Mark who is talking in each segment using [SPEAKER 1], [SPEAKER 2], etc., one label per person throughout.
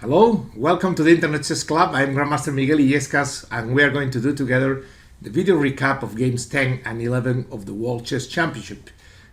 [SPEAKER 1] Hello, welcome to the Internet Chess Club. I'm Grandmaster Miguel Illescas, and we are going to do together the video recap of games 10 and 11 of the World Chess Championship.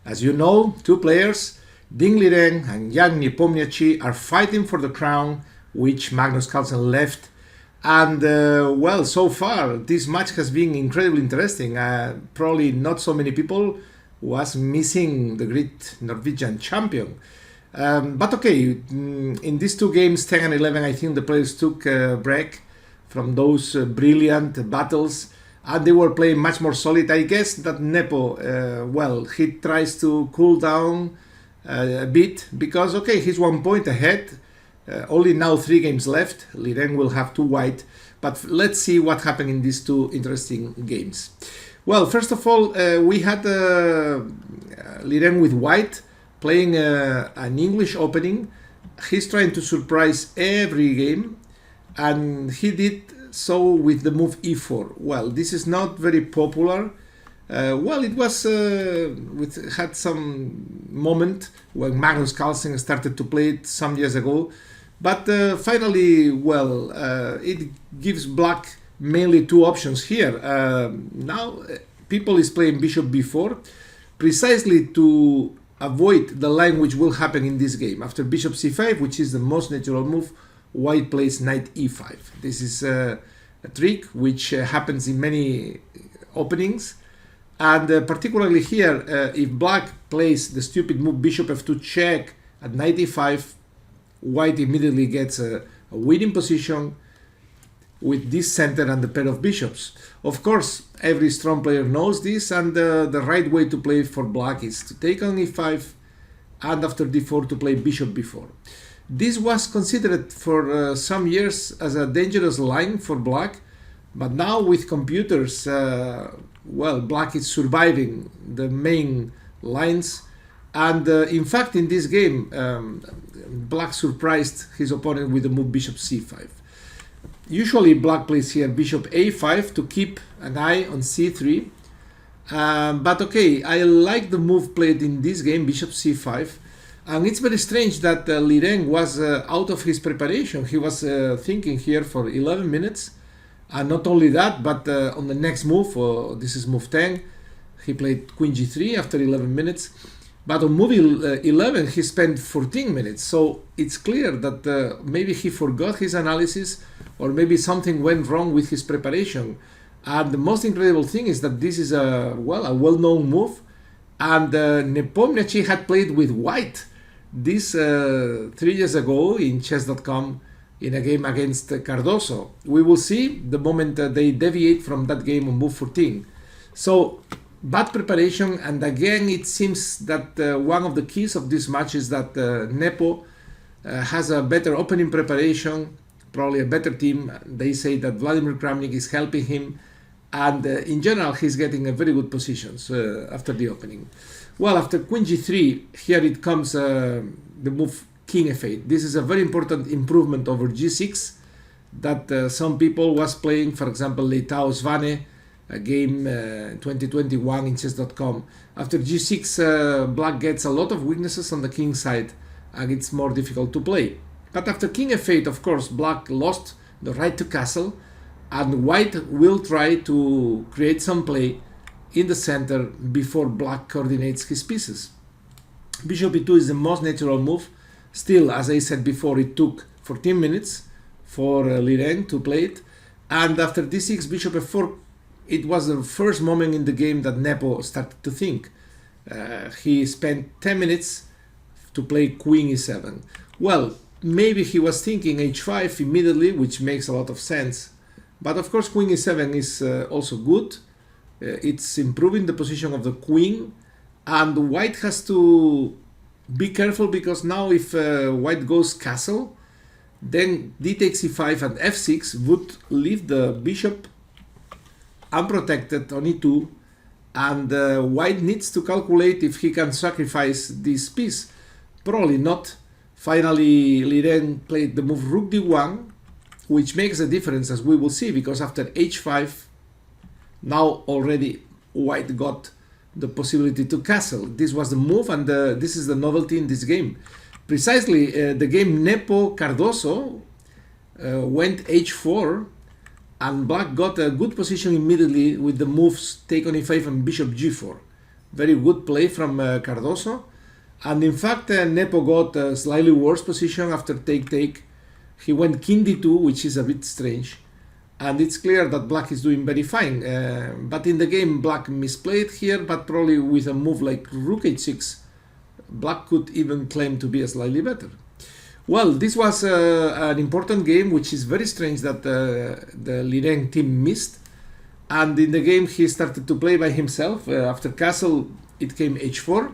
[SPEAKER 1] As you know, two players, Ding Liren and young Nepomniachtchi, are fighting for the crown, which Magnus Carlsen left. And well, so far this match has been incredibly interesting. Probably not so many people was missing the great Norwegian champion. But okay, in these two games, 10 and 11, I think the players took a break from those brilliant battles, and they were playing much more solid. I guess that Nepo, well, he tries to cool down a bit because, okay, he's 1 point ahead. Only now 3 games left. Liren will have 2 white, but let's see what happened in these two interesting games. Well, first of all, we had Liren with white, playing an English opening. He's trying to surprise every game, and he did so with the move e4. Well, this is not very popular. Well, it was had some moment when Magnus Carlsen started to play it some years ago, but finally, well, it gives black mainly 2 options here. Now people is playing bishop b4 precisely to avoid the line which will happen in this game. After bishop c5, which is the most natural move, white plays knight e5. This is a trick which happens in many openings, and particularly here, if black plays the stupid move bishop f2 check at knight e5, white immediately gets a winning position with this center and the pair of bishops. Of course, every strong player knows this, and the right way to play for black is to take on e5 and after d4 to play bishop b4. This was considered for some years as a dangerous line for black, but now with computers, well, black is surviving the main lines, and in fact in this game black surprised his opponent with the move bishop c5. Usually black plays here bishop a5 to keep an eye on c3, but okay, I like the move played in this game, bishop c5, and it's very strange that Liren was out of his preparation. He was thinking here for 11 minutes, and not only that, but on the next move, this is move 10, he played queen g3 after 11 minutes. But on move 11, he spent 14 minutes. So it's clear that maybe he forgot his analysis, or maybe something went wrong with his preparation. And the most incredible thing is that this is a well-known move. And Nepomniachtchi had played with white this 3 years ago in chess.com in a game against Cardoso. We will see the moment they deviate from that game on move 14. So bad preparation, and again it seems that one of the keys of this match is that Nepo has a better opening preparation, probably a better team. They say that Vladimir Kramnik is helping him, and in general he's getting a very good positions after the opening. Well, after queen g3, here it comes the move king f8. This is a very important improvement over g6 that some people was playing, for example Leitao Svane, a game 2021 in chess.com. After g6, black gets a lot of weaknesses on the king side, and it's more difficult to play. But after king f8, of course, black lost the right to castle, and white will try to create some play in the center before black coordinates his pieces. Bishop e2 is the most natural move. Still, as I said before, it took 14 minutes for Liren to play it, and after d6, bishop f4, it was the first moment in the game that Nepo started to think. He spent 10 minutes to play queen e7. Well, maybe he was thinking h5 immediately, which makes a lot of sense. But of course queen e7 is also good. It's improving the position of the queen, and white has to be careful, because now if white goes castle, then d takes e5 and f6 would leave the bishop unprotected on e2, and white needs to calculate if he can sacrifice this piece. Probably not. Finally, Liren played the move rook d1, which makes a difference, as we will see, because after h5, now already white got the possibility to castle. This was the move, and this is the novelty in this game. Precisely the game Nepo Cardoso went h4, and black got a good position immediately with the moves take on e5 and bishop g4. Very good play from Cardoso. And in fact, Nepo got a slightly worse position after take. He went king d2, which is a bit strange. And it's clear that black is doing very fine. But in the game, black misplayed here, but probably with a move like rook h6, black could even claim to be slightly better. Well, this was an important game, which is very strange that the Liren team missed. And in the game, he started to play by himself. After castle, it came h4.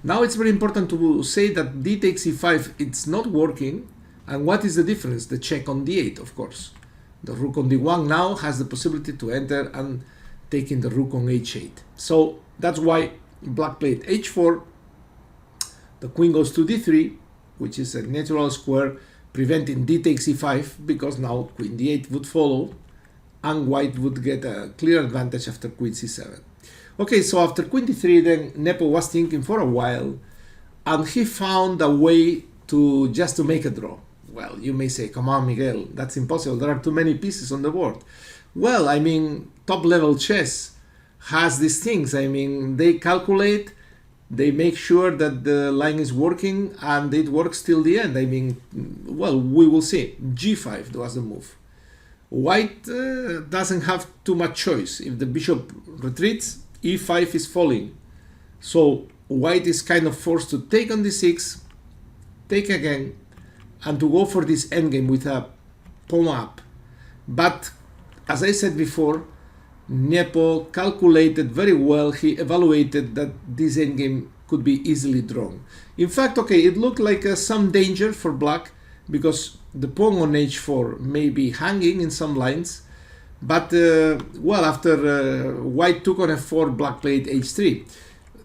[SPEAKER 1] Now it's very important to say that d takes e5, it's not working. And what is the difference? The check on d8, of course. The rook on d1 now has the possibility to enter and taking the rook on h8. So that's why black played h4. The queen goes to d3, which is a natural square, preventing d takes e5, because now queen d8 would follow, and white would get a clear advantage after queen c7. Okay, so after queen d3, then Nepo was thinking for a while, and he found a way to just to make a draw. Well, you may say, come on, Miguel, that's impossible. There are too many pieces on the board. Well, I mean, top-level chess has these things. I mean, they calculate, they make sure that the line is working, and it works till the end. I mean, well, we will see. g5 was the move. White doesn't have too much choice. If the bishop retreats, e5 is falling. So white is kind of forced to take on d6, take again, and to go for this endgame with a pawn up. But as I said before, Nepo calculated very well. He evaluated that this endgame could be easily drawn. In fact, okay, it looked like some danger for black, because the pawn on h4 may be hanging in some lines. But well, after white took on f4, black played h3.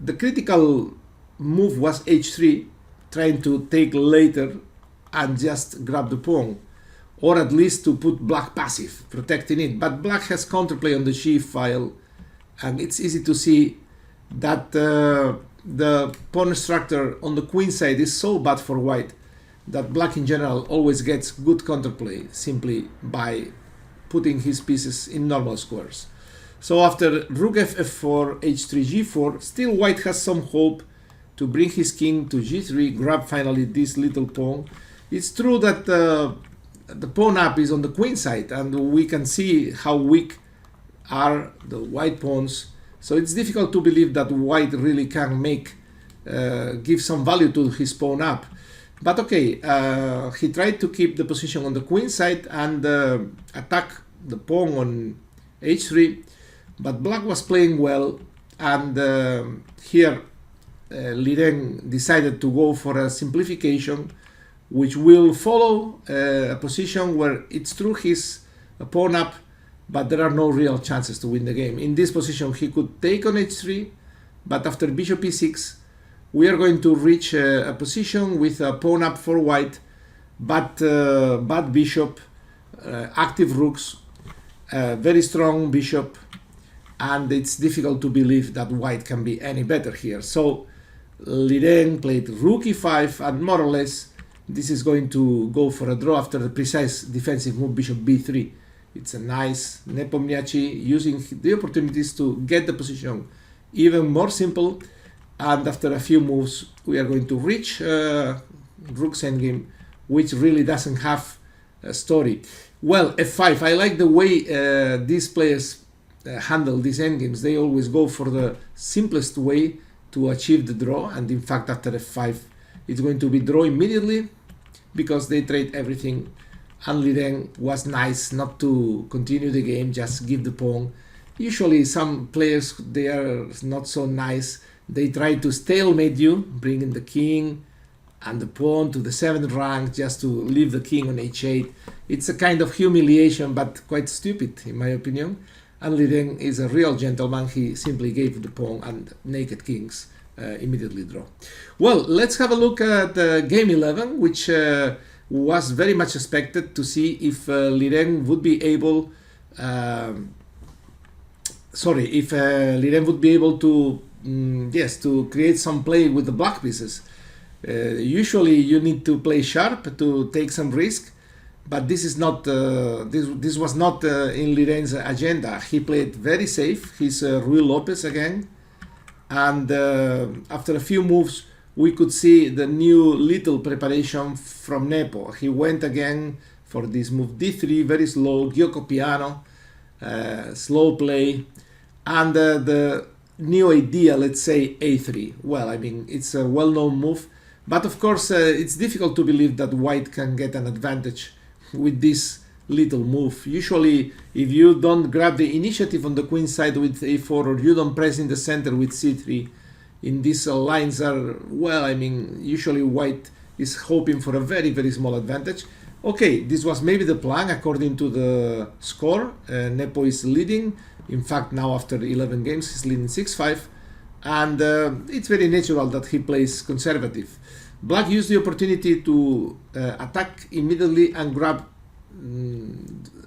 [SPEAKER 1] The critical move was h3, trying to take later and just grab the pawn, or at least to put black passive, protecting it. But black has counterplay on the g file, and it's easy to see that the pawn structure on the queen side is so bad for white that black in general always gets good counterplay simply by putting his pieces in normal squares. So after rook f4, h3, g4, still white has some hope to bring his king to g3, grab finally this little pawn. It's true that the pawn up is on the queen side, and we can see how weak are the white pawns. So it's difficult to believe that white really can give some value to his pawn up. But okay, he tried to keep the position on the queen side and attack the pawn on h3, but black was playing well, and here Liren decided to go for a simplification, which will follow a position where it's true he's a pawn up, but there are no real chances to win the game. In this position, he could take on h3, but after bishop e6, we are going to reach a position with a pawn up for white, but bad bishop, active rooks, very strong bishop, and it's difficult to believe that white can be any better here. So Liren played rook e5, and more or less this is going to go for a draw after the precise defensive move bishop b3. It's a nice Nepomniachtchi using the opportunities to get the position even more simple. And after a few moves, we are going to reach rook's endgame, which really doesn't have a story. Well, f5. I like the way these players handle these endgames. They always go for the simplest way to achieve the draw. And in fact, after f5, it's going to be draw immediately because they trade everything. And Liren was nice not to continue the game, just give the pawn. Usually some players, they are not so nice. They try to stalemate you, bringing the king and the pawn to the 7th rank just to leave the king on h8. It's a kind of humiliation, but quite stupid in my opinion. And Liren is a real gentleman. He simply gave the pawn and naked kings immediately draw. Well, let's have a look at game 11, which was very much expected to see if Liren would be able Liren would be able to to create some play with the black pieces. Usually you need to play sharp to take some risk, but this is not this was not in Liren's agenda. He played very safe. He's Rui Lopez again, and after a few moves we could see the new little preparation from Nepo. He went again for this move d3, very slow, Gyoko piano, slow play, and the new idea, let's say a3. Well, I mean, it's a well-known move, but of course it's difficult to believe that white can get an advantage with this little move. Usually, if you don't grab the initiative on the queen side with a4, or you don't press in the center with c3, in these lines are, well, I mean, usually white is hoping for a very, very small advantage. Okay, this was maybe the plan according to the score. Nepo is leading. In fact, now after 11 games, he's leading 6-5. And it's very natural that he plays conservative. Black used the opportunity to attack immediately and grab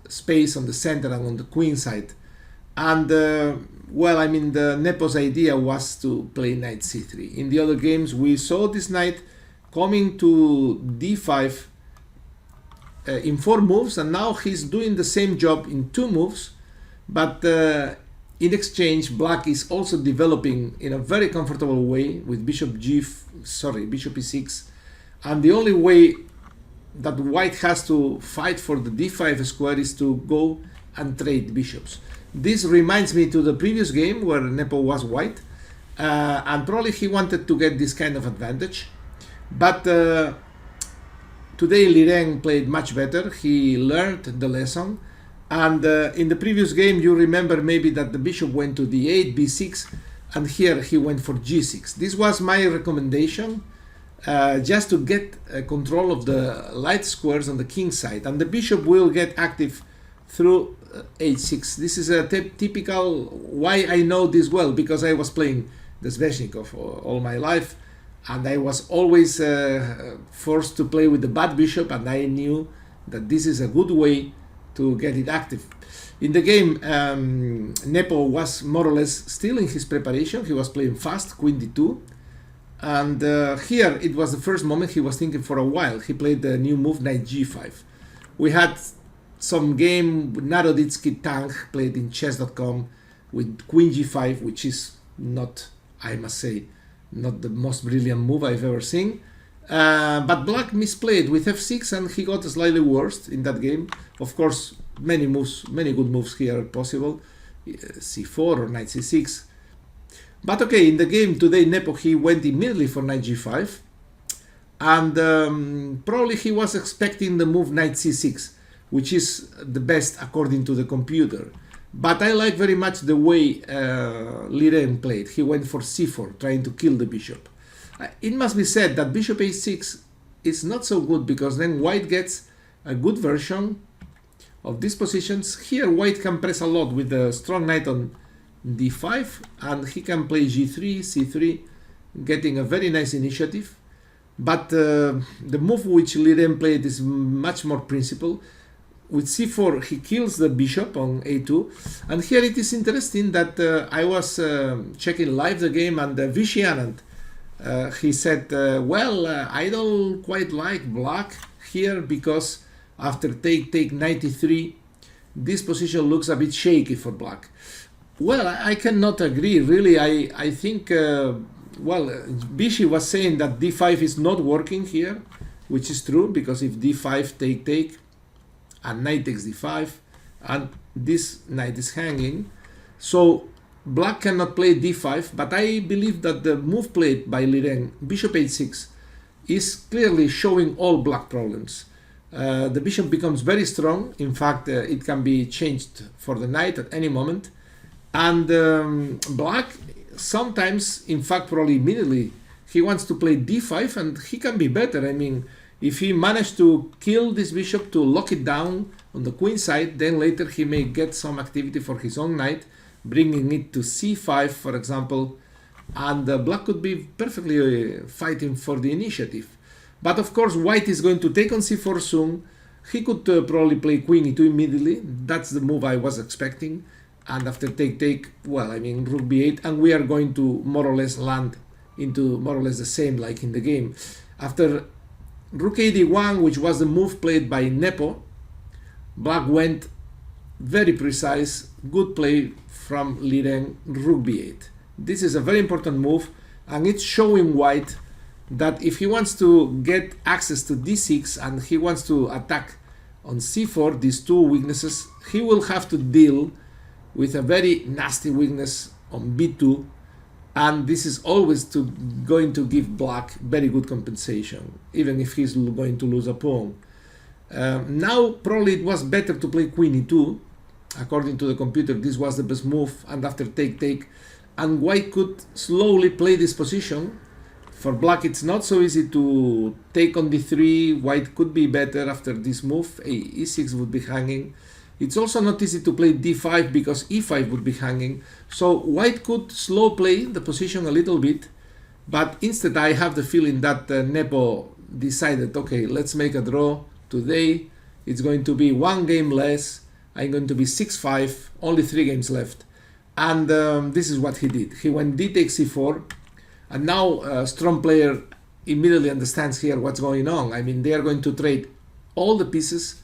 [SPEAKER 1] space on the center and on the queen side. And well, I mean, the Nepo's idea was to play knight c3. In the other games, we saw this knight coming to d5 in 4 moves, and now he's doing the same job in 2 moves. But in exchange, black is also developing in a very comfortable way with bishop e6. And the only way that white has to fight for the d5 square is to go and trade bishops. This reminds me to the previous game where Nepo was white, and probably he wanted to get this kind of advantage. But today Liren played much better. He learned the lesson. And in the previous game, you remember maybe that the bishop went to d8, b6, and here he went for g6. This was my recommendation, just to get control of the light squares on the king side. And the bishop will get active through h6. This is a typical, why I know this well, because I was playing the Sveshnikov all my life, and I was always forced to play with the bad bishop, and I knew that this is a good way to get it active. In the game, Nepo was more or less still in his preparation. He was playing fast, queen d2, and here it was the first moment he was thinking for a while. He played the new move, knight g5. We had some game, Naroditsky Tank, played in chess.com with queen g5, which is not, I must say, not the most brilliant move I've ever seen. But black misplayed with f6, and he got slightly worse in that game. Of course, many good moves here are possible, c4 or knight c6. But okay, in the game today, Nepo, he went immediately for knight g5, and probably he was expecting the move knight c6, which is the best according to the computer. But I like very much the way Liren played. He went for c4, trying to kill the bishop. It must be said that bishop a6 is not so good, because then white gets a good version of these positions. Here white can press a lot with the strong knight on d5, and he can play g3, c3, getting a very nice initiative. But the move which Liren played is much more principled. With c4, he kills the bishop on a2. And here it is interesting that I was checking live the game, and Vishy Anand, he said, well, I don't quite like black here, because after take, knight e3, this position looks a bit shaky for black. Well, I cannot agree, really. I think, well, Vishy was saying that d5 is not working here, which is true, because if d5 take, and knight takes d5, and this knight is hanging, so black cannot play d5. But I believe that the move played by Liren, bishop h6, is clearly showing all black problems. The bishop becomes very strong. In fact, it can be changed for the knight at any moment. And black sometimes, in fact probably immediately, he wants to play d5, and he can be better. I mean, if he managed to kill this bishop to lock it down on the queen side, then later he may get some activity for his own knight, bringing it to c5, for example, and black could be perfectly fighting for the initiative. But of course, white is going to take on c4 soon. He could probably play queen e2 immediately. That's the move I was expecting. And after take, well, I mean, rook b8, and we are going to more or less land into more or less the same like in the game. After rook a d1, which was the move played by Nepo, Black went very precise, good play from Liren, rook b8. This is a very important move, and it's showing white that if he wants to get access to d6 and he wants to attack on c4, these two weaknesses, he will have to deal with a very nasty weakness on b2, and this is always going to give Black very good compensation, even if he's going to lose a pawn. Now probably it was better to play queen e2. According to the computer, this was the best move, and after take, and white could slowly play this position. For Black it's not so easy to take on d3, white could be better after this move, e6 would be hanging. It's also not easy to play d5 because e5 would be hanging, so white could slow play the position a little bit, but instead I have the feeling that Nepo decided, okay, let's make a draw today, it's going to be one game less, I'm going to be 6-5, only 3 games left, and this is what he did. He went d takes c4, and now a strong player immediately understands here what's going on. I mean, they are going to trade all the pieces,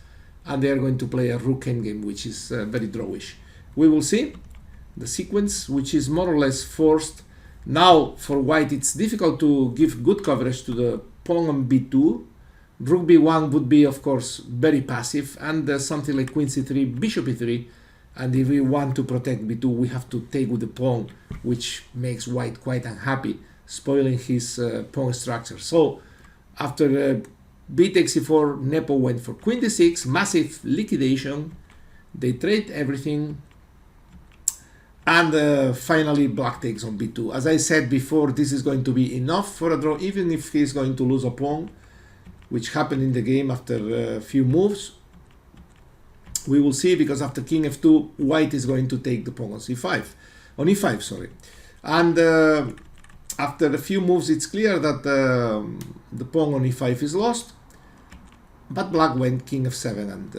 [SPEAKER 1] and they are going to play a rook endgame, which is very drawish. We will see the sequence, which is more or less forced. Now for white it's difficult to give good coverage to the pawn on b2. Rook b1 would be of course very passive, and something like queen c3, bishop e3, and if we want to protect b2 we have to take with the pawn, which makes white quite unhappy, spoiling his pawn structure. So after b takes c4, Nepo went for queen d6, massive liquidation, they trade everything, and finally Black takes on b2. As I said before, this is going to be enough for a draw, even if he's going to lose a pawn, which happened in the game after a few moves. We will see, because after king f2, white is going to take the pawn on c5, on e5, sorry. And after a few moves, it's clear that the pawn on e5 is lost. But Black went king f7, and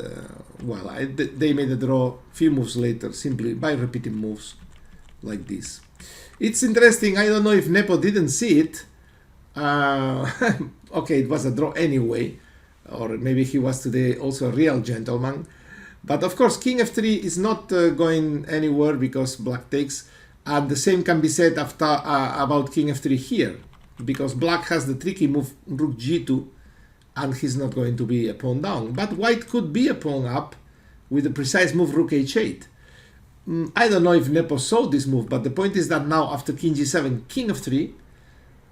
[SPEAKER 1] well, they made a draw a few moves later, simply by repeating moves like this. It's interesting, I don't know if Nepo didn't see it. Okay, it was a draw anyway, or maybe he was today also a real gentleman. But of course, king f3 is not going anywhere because Black takes, and the same can be said after, about king f3 here, because Black has the tricky move rook g2, and he's not going to be a pawn down. But white could be a pawn up with the precise move rook h8. I don't know if Nepo saw this move, but the point is that now after king g7, king f3,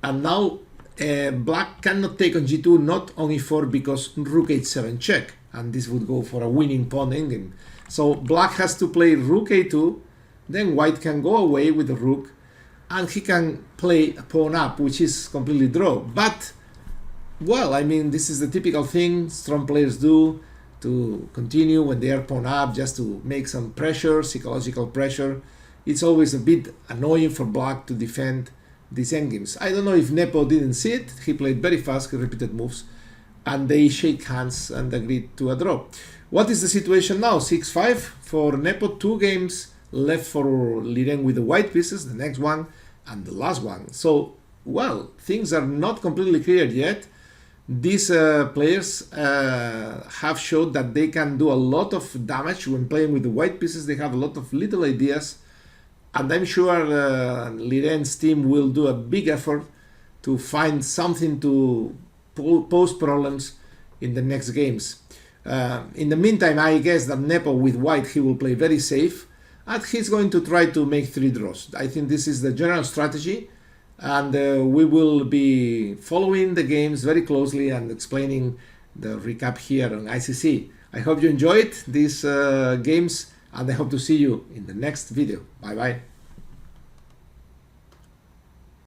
[SPEAKER 1] and now Black cannot take on g2, not on e4, because rook h7 check, and this would go for a winning pawn endgame. So Black has to play rook a2, then white can go away with the rook, and he can play a pawn up, which is completely draw. But well, I mean, this is the typical thing strong players do, to continue when they are pawn up, just to make some pressure, psychological pressure. It's always a bit annoying for Black to defend these endgames. I don't know if Nepo didn't see it. He played very fast, he repeated moves, and they shake hands and agreed to a draw. What is the situation now? 6-5 for Nepo, 2 games left for Liren with the white pieces, the next one and the last one. So, well, things are not completely clear yet. These players have showed that they can do a lot of damage when playing with the white pieces. They have a lot of little ideas, and I'm sure Liren's team will do a big effort to find something to pose problems in the next games. In the meantime, I guess that Nepo with white, he will play very safe, and he's going to try to make 3 draws. I think this is the general strategy, and we will be following the games very closely and explaining the recap here on ICC. I hope you enjoyed these games, and I hope to see you in the next video. Bye bye.